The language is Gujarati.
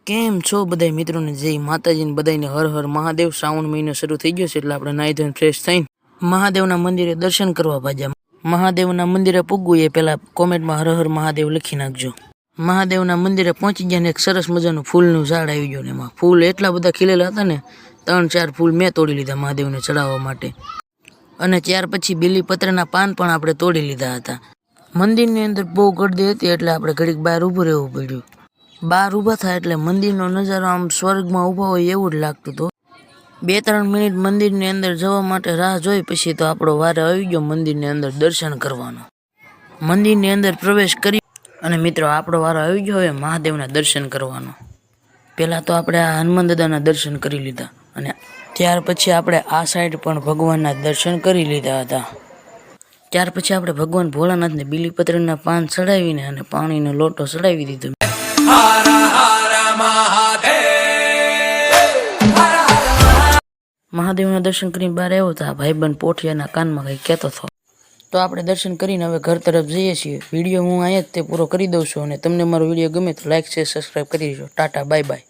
કેમ છો બધાય મિત્રોને જય માતાજીને બધાને હર હર મહાદેવ। શ્રાવણ મહિનો શરૂ થઈ ગયો છે એટલે આપણે નાહી ધોઈને ફ્રેશ થઈને મહાદેવના મંદિરે દર્શન કરવા ભાજ્યા। મહાદેવના મંદિરે પૂગવું એ પહેલા કોમેન્ટમાં હર હર મહાદેવ લખી નાખજો। મહાદેવના મંદિરે પહોંચી ગયા ને એક સરસ મજાનું ફૂલનું ઝાડ આવી ગયું ને એમાં ફૂલ એટલા બધા ખીલેલા હતા ને 3-4 ફૂલ મેં તોડી લીધા મહાદેવને ચડાવવા માટે। અને ત્યાર પછી બીલીપત્રના પાન પણ આપણે તોડી લીધા હતા। મંદિરની અંદર બહુ ગળદી હતી એટલે આપણે ઘડીક બહાર ઊભું રહેવું પડ્યું। બહાર ઊભા થાય એટલે મંદિરનો નજારો આમ સ્વર્ગમાં ઊભા હોય એવું જ લાગતું હતું। 2-3 મિનિટ મંદિરની અંદર જવા માટે રાહ જોઈ પછી તો આપણો વારો આવી ગયો મંદિરની અંદર દર્શન કરવાનો। મંદિરની અંદર પ્રવેશ કરી અને મિત્રો આપણો વારો આવી ગયો હવે મહાદેવના દર્શન કરવાનો। પહેલાં તો આપણે આ હનુમાન દાદાના દર્શન કરી લીધા અને ત્યાર પછી આપણે આ સાઈડ પણ ભગવાનના દર્શન કરી લીધા હતા। ત્યાર પછી આપણે ભગવાન ભોળાનાથને બીલીપત્રના પાન ચડાવીને અને પાણીનો લોટો ચડાવી દીધો। મહાદેવના દર્શન કરીને બહાર આવ્યો તો આ ભાઈબંધ પોઠિયાના કાનમાં કંઈ કહેતો હતો। તો આપણે દર્શન કરીને હવે ઘર તરફ જઈએ છીએ। વિડીયો હું અહીંયા જ તે પૂરો કરી દઉં છું અને તમને મારો વિડીયો ગમે તો લાઈક શેર સબસ્ક્રાઈબ કરી દેજો। Tata bye bye.